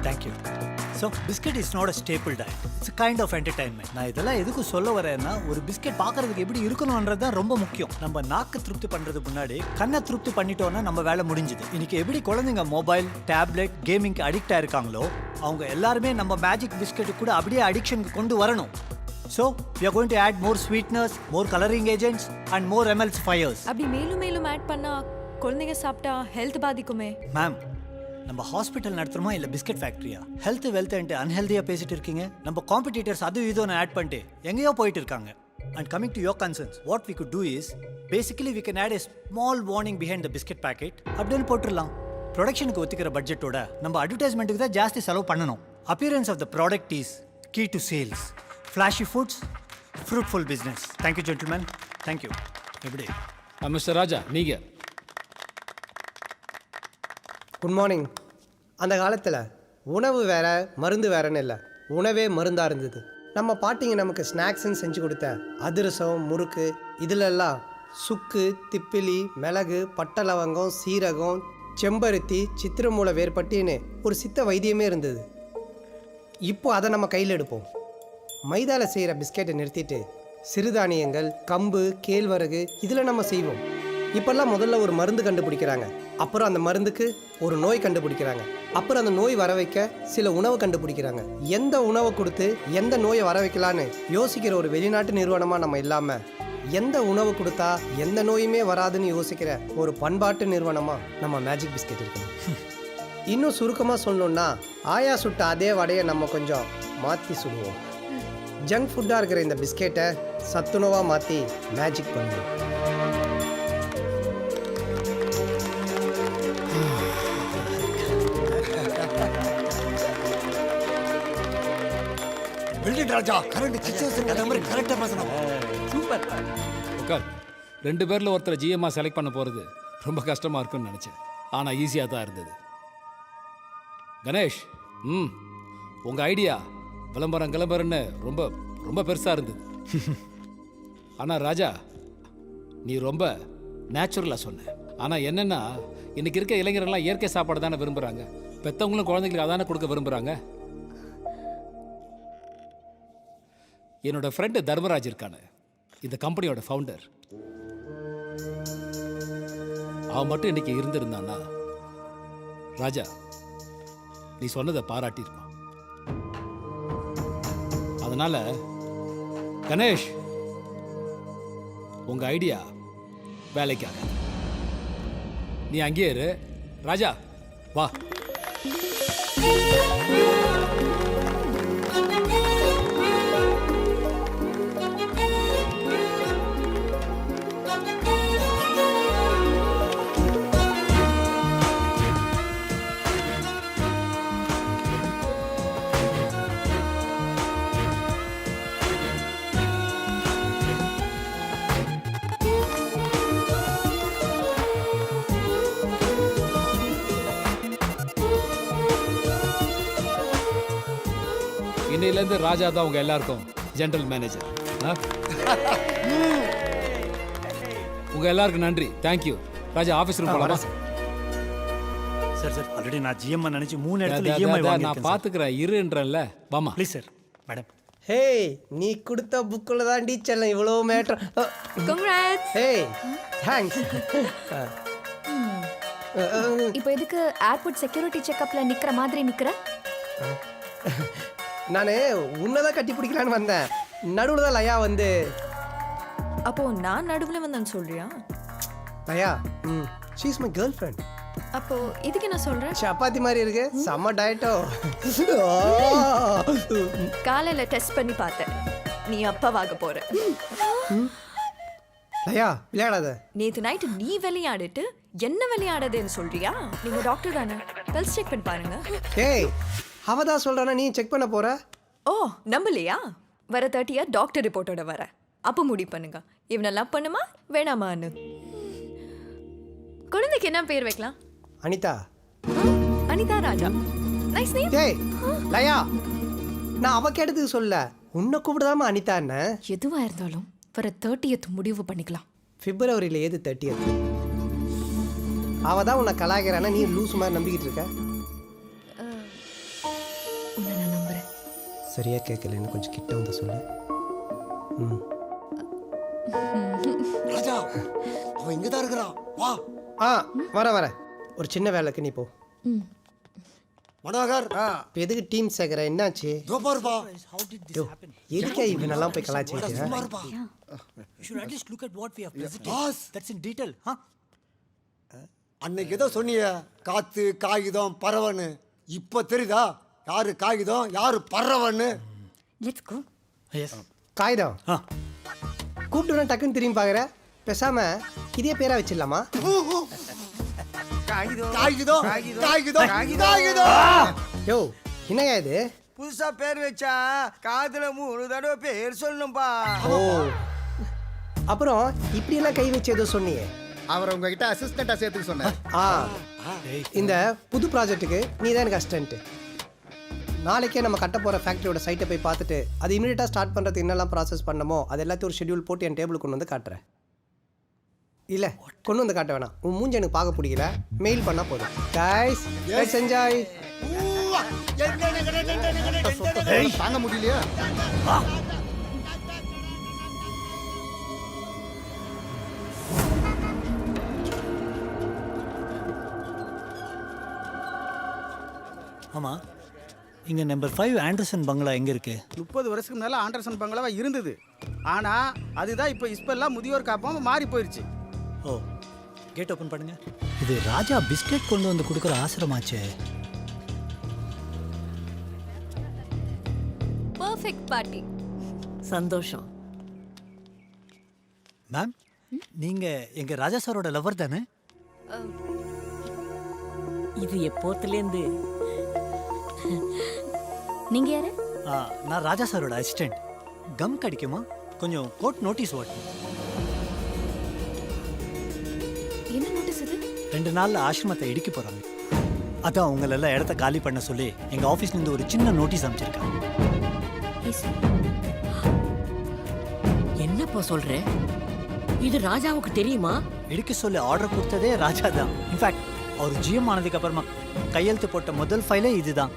Thank you. So biscuit is not a staple diet, it's kind of entertainment. நான் இதெல்லாம் எதுக்கு சொல்ல வரேன்னா, ஒரு பிஸ்கெட் பார்க்கறதுக்கு எப்படி இருக்கணும்ன்றது தான் ரொம்ப முக்கியம். நம்ம நாக்கு திருப்தி பண்ணுறதுக்கு முன்னாடி கண்ணை திருப்தி பண்ணிட்டோன்னா நம்ம வேலை முடிஞ்சுது. இன்னைக்கு எப்படி குழந்தைங்க மொபைல், டேப்லெட், கேமிங்க்கு அடிக்ட் ஆயிருக்காங்களோ, அவங்க எல்லாருமே நம்ம மேஜிக் பிஸ்கெட்டு கூட அப்படியே அடிக்ஷனுக்கு கொண்டு வரணும். So, we are going to add more sweeteners, more coloring agents and more emulsifiers. அப்படி மேலும் மேலும் ஆட் பண்ணா குழந்தைங்க சாப்பிட்டா ஹெல்த் பாதிக்குமே. மேம், நம்ம ஹாஸ்பிட்டல் நடத்துறோமா இல்லை பிஸ்கெட் ஃபேக்ட்ரியா? ஹெல்த் வெல்த் அன்ஹெல்தியாக பேசிட்டு இருக்கீங்க. நம்ம காம்படிட்டர்ஸ் அது இதுன்னு ஆட் பண்ணிட்டு எங்கேயோ போயிட்டு இருக்காங்க. And coming to your concerns, what we could do is, basically we can add a small warning behind the biscuit packet. அப்படின்னு போட்டுடலாம். ப்ரொடக்ஷனுக்கு ஒத்துக்கிற பட்ஜெட்டோட நம்ம அட்வர்டைஸ்மெண்ட்டுக்கு தான் ஜாஸ்தி செலவு பண்ணணும். Appearance of the product is key to sales. Flashy foods, fruitful business. Thank you, gentlemen. Thank you. எப்படி? Mister ராஜா, நீங்கள். Good morning. அந்த காலத்தில் உணவு வேற மருந்து வேறன்னு இல்லை, உணவே மருந்தாக இருந்தது. நம்ம பாட்டிங்க நமக்கு ஸ்நாக்ஸ்ன்னு செஞ்சு கொடுத்த அதிரசம், முறுக்கு, இதிலெல்லாம் சுக்கு, திப்பிலி, மிளகு, பட்டை லவங்கம், சீரகம், செம்பருத்தி, சித்திரமூல வேர்பட்டின்னு ஒரு சித்த வைத்தியமே இருந்தது. இப்போ அதை நம்ம கையில் எடுப்போம். மைதாவில் செய்கிற பிஸ்கெட்டை நிறுத்திட்டு சிறுதானியங்கள், கம்பு, கேழ்வரகு இதில் நம்ம செய்வோம். இப்போல்லாம் முதல்ல ஒரு மருந்து கண்டுபிடிக்கிறாங்க, அப்புறம் அந்த மருந்துக்கு ஒரு நோய் கண்டுபிடிக்கிறாங்க, அப்புறம் அந்த நோய் வர வைக்க சில உணவு கண்டுபிடிக்கிறாங்க. எந்த உணவை கொடுத்து எந்த நோயை வர வைக்கலான்னு யோசிக்கிற ஒரு வெளிநாட்டு நிறுவனமாக நம்ம இல்லாமல், எந்த உணவு கொடுத்தா எந்த நோயுமே வராதுன்னு யோசிக்கிற ஒரு பண்பாட்டு நிறுவனமாக நம்ம மேஜிக் பிஸ்கெட் இருக்கு. இன்னும் சுருக்கமாக சொல்லணுன்னா, ஆயா சுட்ட அதே வடையை நம்ம கொஞ்சம் மாற்றி சுடுவோம். ஜங்க் ஃபுட்டாக இருக்கிற இந்த பிஸ்கெட்டை சத்துணவாக மாற்றி மேஜிக் பண்ணுவோம். ராஜா, கரண்ட் சிச்சுவேஷன் அந்த மாதிரி கரெக்டாக பேசணும். சூப்பர். உட்கார். 2 பேரில் ஒருத்தரை ஜிஎம்மாக செலக்ட் பண்ண போகிறது ரொம்ப கஷ்டமாக இருக்குன்னு நினச்சேன். ஆனால் ஈஸியாக தான் இருந்தது. கணேஷ், உங்கள் ஐடியா விளம்பரன்னு ரொம்ப ரொம்ப பெருசாக இருந்தது. ஆனால் ராஜா, நீ ரொம்ப நேச்சுரலாக சொன்ன. ஆனால் என்னென்னா, இன்றைக்கி இருக்க இளைஞர்கள்லாம் இயற்கை சாப்பாடு தானே விரும்புகிறாங்க. பெற்றவங்களும் குழந்தைங்களுக்கு அதானே கொடுக்க விரும்புகிறாங்க. என்னோடய ஃப்ரெண்டு தர்மராஜ் இருக்கானு, இந்த கம்பெனியோட ஃபவுண்டர். அவன் மட்டும் இன்னைக்கு இருந்திருந்தான்னா, ராஜா நீ சொன்னதை பாராட்டியிருப்பான். அதனால கணேஷ், உங்க ஐடியா வேலைக்காக. நீ அங்கேயே இரு. ராஜா வா. இன்னையிலேருந்து ராஜா தான் உங்க எல்லாருக்கும் ஜெனரல் மேனேஜர். உங்க எல்லாருக்கும் நன்றி. தேங்க்யூ. ராஜா, ஆஃபீஸ் ரூம் போகலாமா? சார் சார், ஆல்ரெடி நான் ஜிஎம் நினைச்சு 3 இடத்துல இஎம்ஐ வாங்கிட்டேன். நான் பாத்துக்கிறேன், இருன்றேன்ல. வாமா ப்ளீஸ் சார். மேடம், ஹே, நீ கொடுத்த புக்கில் தான் டீச்சர்ல இவ்வளோ மேட்டர். கங்க்ராட்ஸ். ஹே, தேங்க்ஸ். இப்போ எதுக்கு ஏர்போர்ட் செக்யூரிட்டி செக்அப்ல நிக்கிற மாதிரி நிக்கிற? நான் உன்னதான் கட்டி பிடிக்கலான்னு வந்தேன். நடுவில் தான் லயா வந்து. அப்போ நான் நடுவில் வந்தேன்னு சொல்றியா? லயா, she is my girl friend. அப்போ இதுக்கு என்ன சொல்றேன்? சப்பாத்தி மாதிரி இருக்கு, செம்ம டயட்டோ. காலையில டெஸ்ட் பண்ணி பார்த்தேன், நீ அப்பாவாக போற. லயா, விளையாடாத. நேத்து நைட்டு நீ விளையாடிட்டு என்ன விளையாடுதுன்னு சொல்றியா? நீங்க டாக்டர் தானே, பல்ஸ் செக் பண்ணி பாருங்க. ஏய், அவதான் சொல்றானா, நீ செக் பண்ண போற? ஓ, நம்பலையா? வர 30 டாக்டர் ரிப்போர்ட்டோட வர. அப்போ முடிவு பண்ணுங்க, இவனை லவ் பண்ணுமா வேணாமான்னு. குழந்தைக்கு என்ன பேர் வைக்கலாம்? அனிதா. அனிதா ராஜா. Nice name. ஏய் லயா, நான் அவ கேட்டதுக்கு சொல்ல, உன்னை கூப்பிடாம அனிதா என்ன? எதுவா இருந்தாலும் வர 30th முடிவு பண்ணிக்கலாம். பிப்ரவரியில ஏது 30th? அவ தான் உன்னை கலாய்க்கிறானா, நீ லூஸ் மாதிரி நம்பிக்கிட்டு இருக்க. சரியாக கேட்கலன்னு கொஞ்சம் கிட்ட வந்து சொல்லு. ம். ராஜா அவன் இங்க தான் இருக்கிறான், வா. ஆ வரேன். ஒரு சின்ன வேலைக்கு நீ போ. மனோகர் இப்போ எதுக்கு டீம் சேர்க்குற? என்னாச்சு? இதோ பாருப்பா. How did this yo happen? எதுக்கா இவனெல்லாம் போய் கலாச்சிக்கிட்டு? சும்மா இருப்பா. You should at least look at what we have presented. Boss. That's in detail, huh? அன்னைக்கு ஏதோ சொன்னிய காத்து காகிதம் பறவைன்னு, இப்போ தெரியுதா யாரு காகிதம் யாரு பறவைன்னு? Let's go. Yes. காகிதம் Huh? கூப்பிட்டு டக்குன்னு திரும்பி பார்க்குற. பேசாம இதே பேரா வச்சிடலாமா? காகிதம் காகிதம் காகிதம். யோ என்னையா இது? புதுசா பேர் வச்சா காதுல 3 தடவை பேர் சொல்லணும்பா. ஓ அப்புறம் இப்படியெல்லாம் கை வச்சு ஏதோ சொன்னியே. அவர் உங்ககிட்ட அசிஸ்டண்டா சேர்த்துக்க சொன்னார். ஆ இந்த புது ப்ராஜெக்ட்டுக்கு நீ தான் எனக்கு அசிஸ்டன்ட். நாளைக்கே நம்ம கட்ட போகிற ஃபேக்ட்ரியோட சைட்டை போய் பார்த்துட்டு அது இமீடியட்டாக ஸ்டார்ட் பண்ணுறதுக்கு என்னெல்லாம் ப்ராசஸ் பண்ணமோ அது எல்லாத்தையும் ஒரு ஷெட்யூல் போட்டு என் டேபிள் கொண்டு வந்து காட்டுறேன். இல்லை கொண்டு வந்து காட்ட வேணாம், உன் மூஞ்சி எனக்கு பார்க்க பிடிக்கல, மெயில் பண்ணால் போதும். Guys let's enjoy. தாங்க முடியலையா? ஆமா, இங்க நம்பர் 5 ஆண்டர்சன் பங்களா எங்க இருக்கு? 30 வருஷத்துக்கு முன்னால ஆண்டர்சன் பங்களாவா இருந்தது. ஆனா அதுதான் இப்போ இஸ்பெல்லாம் முதியோர் காப்பம் மாறி போயிருச்சு. ஓ, கேட் ஓபன் பண்ணுங்க. இது ராஜா பிஸ்கெட் கொண்டு வந்து கொடுக்குற ஆசிரமாச்சே. Perfect party. சந்தோஷம். மேம், நீங்க எங்க ராஜா சாரோட லவர் தானே? இது எப்போத்துலேருந்து? நீங்க யாரு? நான் ராஜா சாரோட அசிஸ்டன்ட். கம் கிடைக்குமா? கொஞ்சம் கோர்ட் நோட்டீஸ் ஓட்டணும். என்ன நோட்டீஸ் இது? 2 நாள்ல ஆசிரமத்தை இடிக்க போறாங்க. அதான் உங்களெல்லாம் இடத்த காலி பண்ண சொல்லி எங்க ஆபீஸ்ல இருந்து ஒரு சின்ன நோட்டீஸ் அனுப்பிச்சிருக்காங்க. என்னப்பா சொல்ற? இது ராஜாவுக்கு தெரியுமா? இடிக்க சொல்லி ஆர்டர் கொடுத்ததே ராஜா தான். இன்ஃபேக்ட் அவர் ஜிஎம் ஆனதுக்கு அப்புறமா கையெழுத்து போட்ட முதல் ஃபைலே இதுதான்.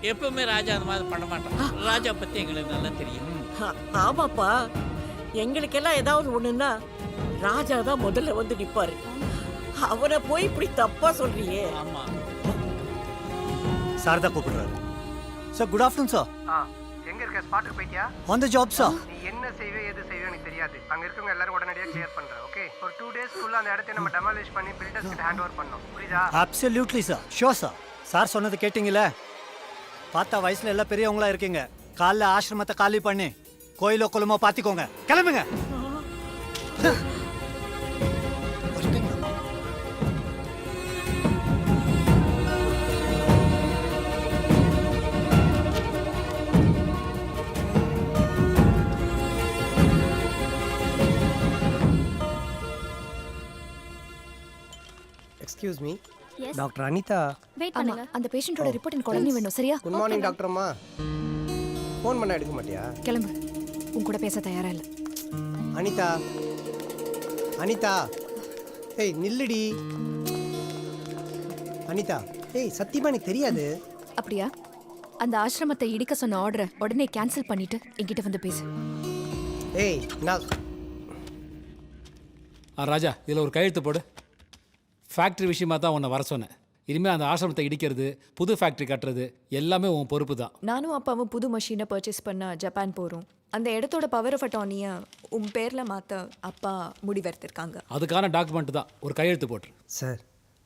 எப்பவுமே ராஜா அந்த மாதிரி பண்ண மாட்டான். ராஜா பத்தி எங்களுக்கு நல்லா தெரியும். ஆமாப்பா, எங்களுக்கெல்லாம் ஏதாவது ஒண்ணுன்னா ராஜா தான் முதல்ல வந்து நிப்பாரு. அவனை போய் இப்படி தப்பா சொல்றியே. ஆமா, சார் தான் கூப்பிடுறாரு. Sir good afternoon sir. எங்கே இருக்க? ஸ்பாட்டுக்கு போயிட்டியா? On the job sir. நீ என்ன செய்வே எது செய்வே எனக்கு தெரியாது. அங்கே இருக்கவங்க எல்லாரும் உடனடியாக கிளியர் பண்ணுறேன். ஓகே, ஒரு 2 டேஸ்க்குள்ள அந்த இடத்தை நம்ம டெமாலிஷ் பண்ணி பில்டர்ஸ் கிட்ட ஹேண்ட் ஓவர் பண்ணோம். புரியுதா? Absolutely sir. Sure sir. Sir சொன்னது கேட்டிங்களே? பார்த்தா வயசுல எல்லாம் பெரியவங்களா இருக்கீங்க. காலைல ஆசிரமத்தை காலி பண்ணி கோயிலோ குளமோ பார்த்துக்கோங்க. கிளம்புங்க. Excuse me, Yes. Doctor Anitha. Wait பண்ணுங்க. அந்த பேஷண்ட்டோட ரிப்போர்ட் எனக்கு உடனே வேணும், சரியா? குட் மார்னிங் டாக்டர் அம்மா. ஃபோன் பண்ண எடுக்க மாட்டியா? கிளம்பு. உன் கூட பேச தயாரா இல்லை. அனிதா, அனிதா, ஏய் நில்லுடி. அனிதா, ஏய் சத்தியமா எனக்கு தெரியாது. அப்படியா? அந்த ஆசிரமத்தை இடிக்க சொன்ன ஆர்டரை உடனே கேன்சல் பண்ணிட்டு என்கிட்ட வந்து பேசு. ஏய் நான் ராஜா, இதில் ஒரு கையெழுத்து போடு. ஃபேக்ட்ரி விஷயமா தான் உன்னை வர சொன்னேன். இனிமேல் அந்த ஆசிரமத்தை இடிக்கிறது, புது ஃபேக்ட்ரி கட்டுறது எல்லாமே உன் பொறுப்பு தான். நானும் அப்பாவும் புது மஷீனை பர்ச்சேஸ் பண்ண ஜப்பான் போகிறோம். அந்த இடத்தோட பவர் ஆஃப் அட்டார்னியை உன் பேரில் மாற்ற அப்பா முடிவெடுத்திருக்காங்க. அதுக்கான டாக்குமெண்ட் தான், ஒரு கையெழுத்து போட்டுரு. சார்,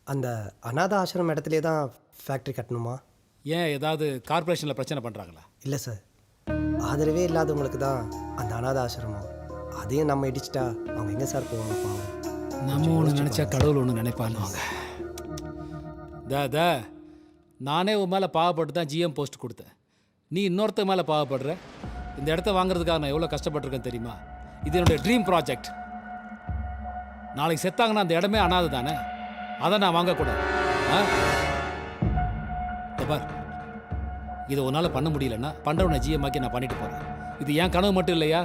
அந்த அநாத ஆசிரமம் இடத்துலே தான் ஃபேக்ட்ரி கட்டணுமா? ஏன் ஏதாவது கார்ப்பரேஷனில் பிரச்சனை பண்ணுறாங்களா? இல்லை சார், ஆதரவே இல்லாதவங்களுக்கு தான் அந்த அநாத ஆசிரமம். அதையும் நம்ம இடிச்சிட்டா அவங்க எங்கே சார் போவாங்க? பாவம். நம்ம ஒன்று நினச்சா கடவுள் ஒன்று நினைப்பாங்க. நானே உன் மேலே பாவப்பட்டு தான் ஜிஎம் போஸ்ட் கொடுத்தேன். நீ இன்னொருத்த மேலே பாவப்படுற. இந்த இடத்த வாங்குறதுக்காக நான் எவ்வளோ கஷ்டப்பட்டிருக்கேன் தெரியுமா? இது என்னுடைய ட்ரீம் ப்ராஜெக்ட். நாளைக்கு செத்தாங்கன்னா அந்த இடமே அனாதை தானே, அதை நான் வாங்கக்கூடாது. பார், இதை உன்னால் பண்ண முடியலன்னா பண்டவனை ஜிஎம் ஆக்கி நான் பண்ணிட்டு போகிறேன். இது என் கனவு மட்டும் இல்லையா,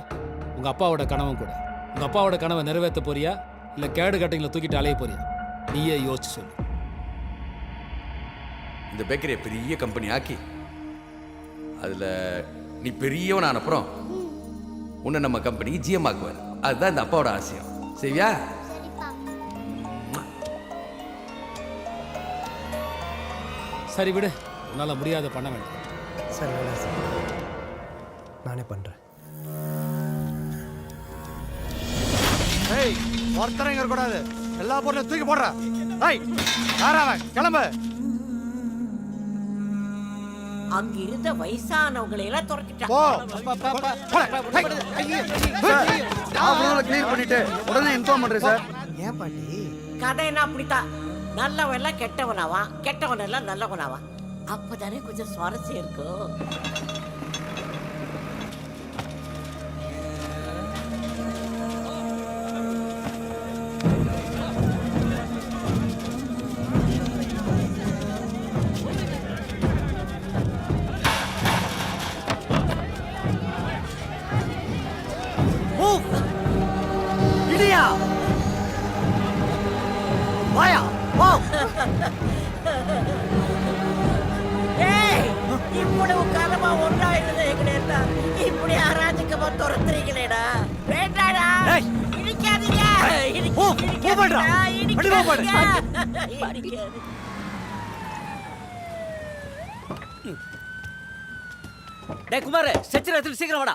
உங்கள் அப்பாவோட கனவும் கூட. உங்கள் அப்பாவோட கனவை நிறைவேற்ற போறியா, இல்லை கேடு கட்டிங்களை தூக்கிட்டு அலைய போறியா? நீயே யோசிச்சு சொல்லு. இந்த பேக்கரியை பெரிய கம்பெனி ஆக்கி அதில் நீ பெரியவனான அப்புறம் உன்னை நம்ம கம்பெனிக்கு ஜிஎம் ஆக்குவார். அதுதான் இந்த அப்பாவோட ஆசையம். சரியா? சரி விடு, உன்னால் முடியாத பண்ண வேண்டாம். சார் வேணாம் சார், நானே பண்ணுறேன். ஏய், ஒருத்தரம் இங்க இருக்கக்கூடாது. எல்லா பொருளையும் தூக்கி போடுற. ஏய், யாராவன்? கிளம்பு. அங்க இருந்த வயசானவங்களை எல்லாம் துரத்திட்டான். போ. கிளியர் பண்ணிட்டு உடனே இன்ஃபார்ம் பண்றேன் சார். ஏன் பாட்டி? கதை என்ன அப்படித்தான், நல்லவன் எல்லாம் கெட்டவனாவான், கெட்டவன் எல்லாம் நல்லவனாவான். அப்பதானே கொஞ்சம் சுவாரஸ்யம் இருக்கும். இடியா வாயா வா. ஏய், இவ்வளவு காலமா ஒன்றா இருந்த எங்களை எல்லாம் இப்படி அராஜகமா துரத்துறீங்களேடா. வேண்டாடா, ஏய். இடிக்காதீங்க. போ, போ பண்றா. அடி போ பண்ற. இடிக்காதீங்க. டே குமார், சச்சிரத்தில் சீக்கிரம் வாடா.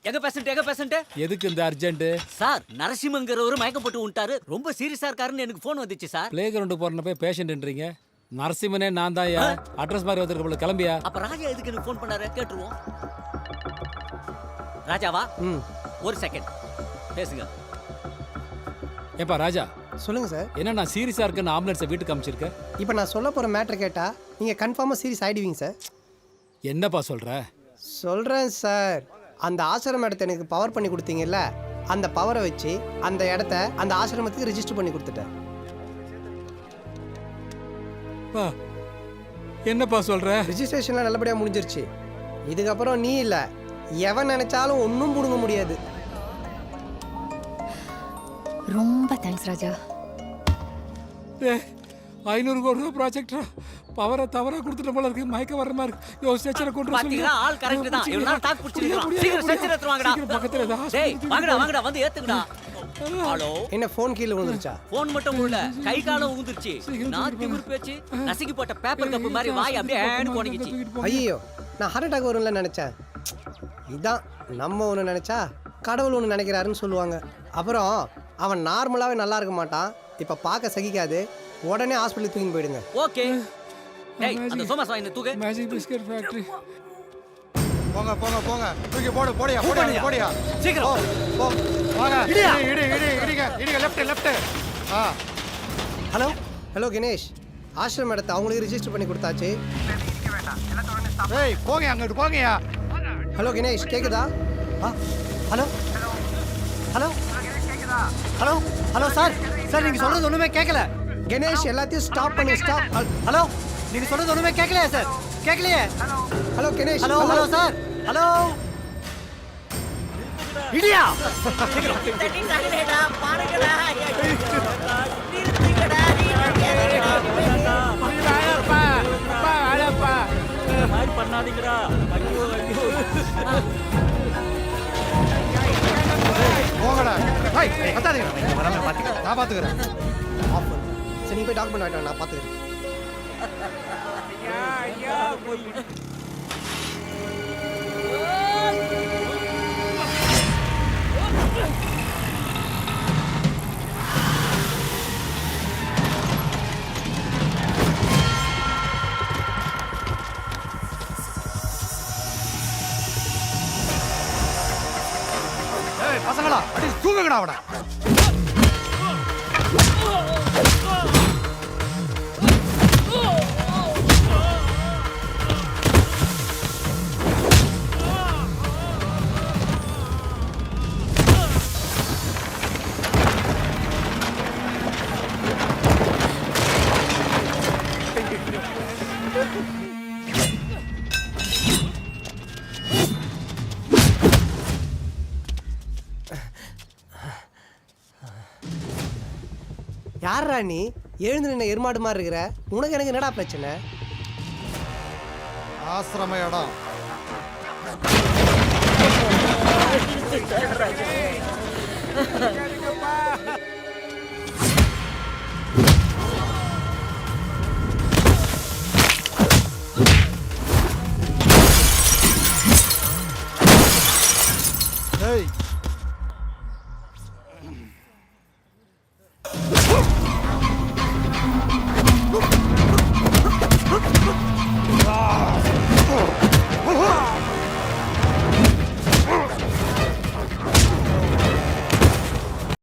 எங்க பேசன்ட் எதுக்கு இந்த அர்ஜென்ட்டு? சார், நரசிம்மங்கிறவரு மயக்கம் போட்டு விட்டாரு. ரொம்ப சீரியஸா இருக்காருன்னு எனக்கு போன் வந்துச்சு சார். பிளே கிரவுண்டு போறன போய் பேஷண்ட்ன்றீங்க. நரசிம்மனே நான் தான். அட்ரஸ் மாதிரி வந்திருக்க கிளம்பியா? அப்ப ராஜா எதுக்கு எனக்கு போன் பண்ணாரு கேட்டுருவோம். ராஜாவா? ஒரு செகண்ட் பேசுங்க. ஏப்பா ராஜா, சொல்லுங்கள் சார். என்ன நான் சீரியஸாக இருக்கேன்னு ஆம்புலன்ஸை வீட்டுக்கு அனுப்பிச்சிருக்கேன். இப்போ நான் சொல்ல போகிற மேட்ரை கேட்டால் நீங்கள் கன்ஃபார்மாக சீரியஸ் ஆகிடுவீங்க சார். என்னப்பா சொல்ற? சொல்கிறேன் சார். அந்த ஆசிரம இடத்த எனக்கு பவர் பண்ணி கொடுத்தீங்கல்ல, அந்த பவரை வச்சு அந்த இடத்த அந்த ஆசிரமத்துக்கு ரிஜிஸ்டர் பண்ணி கொடுத்துட்டேன். என்னப்பா சொல்ற? ரிஜிஸ்ட்ரேஷன்லாம் நல்லபடியாக முடிஞ்சிருச்சு. இதுக்கப்புறம் நீ இல்லை, எவன் நினைச்சாலும் ஒன்றும் பிடுங்க முடியாது. ரொம்ப தேங்க்ஸ் ராஜா. 500 கோடி ரூபா ப்ராஜெக்டா? பவரை தவறா கொடுத்துட்ட போல இருக்கு. மயக்க வர்ற மாதிரி யோசிச்சேன். பாத்தீங்களா, ஆள் கரெக்ட் தான். இவ்வளவு நேரம் தாக்கு பிடிச்சிருக்கான். சீக்கிரம் சச்சிரத்தில் வாங்கடா. பக்கத்துல டேய் வாங்கடா வந்து ஏத்துங்கடா. ஹலோ, என்ன ஃபோன் கீழே விழுந்துருச்சா? போன் மட்டும் இல்ல, கை காலம் ஊந்துருச்சு. நான் திமிரு பேச்சு நசுக்கி போட்ட பேப்பர் கப்பு மாதிரி வாய் அப்படியே ஹேண்ட் போனிக்கிச்சு. ஐயோ, நான் ஹார்ட் அட்டாக் வரும்ல நினச்சேன். இதான் நம்ம ஒன்று நினச்சா கடவுள் ஒன்று நினைக்கிறாருன்னு சொல்லுவாங்க. அப்புறம் அவன் நார்மலாகவே நல்லா இருக்க மாட்டான். இப்போ பார்க்க சகிக்காது, உடனே ஹாஸ்பிட்டலுக்கு தூக்கி போயிடுங்க. ஓகே. டேய், அந்த சோமாஸ் வாங்கி தூக்கு. Magic biscuit factory. போங்க போங்க போங்க. தூக்கி போடு. போடியா. சீக்கிரம் போ. வாங்க. இடியா. இடிங்க லெஃப்ட். ஹலோ ஹலோ கணேஷ், ஆசிரம இடத்த அவங்களுக்கு ரிஜிஸ்டர் பண்ணி கொடுத்தாச்சு. ஏய், போங்க அங்கிட்டு போங்கயா. ஹலோ கணேஷ், கேக்குதா? Hello hello hello hello sir நீங்கள் சொல்கிறது ஒன்றுமே கேட்கல. கணேஷ், எல்லாத்தையும் ஸ்டாப் பண்ணி ஸ்டாப். ஹலோ, நீங்கள் சொல்கிறது ஒன்றுமே கேட்கலையா சார்? கேட்கலையே. Hello Ganesh. Hello sir. Hello இடியா. தட்டிட்டாங்களேடா, பாருங்கடா. பண்ணாதீங்கடா. போங்கடா. ஏய், கத்தாதீங்க. நான் பாத்துக்கிறேன். சரி, நீ போய் டாக்டர் ஆகிட்டேன், நான் பார்த்துக்கிறேன். ஏய் பசங்களா, அடி தூக்குங்கடா அவனை. யாரா நீ? எழுந்து நின்ன எருமாடு மாதிரி இருக்கிற. உனக்கு எனக்கு என்னடா பிரச்சனை? ஆசிரம இடம் ஏய்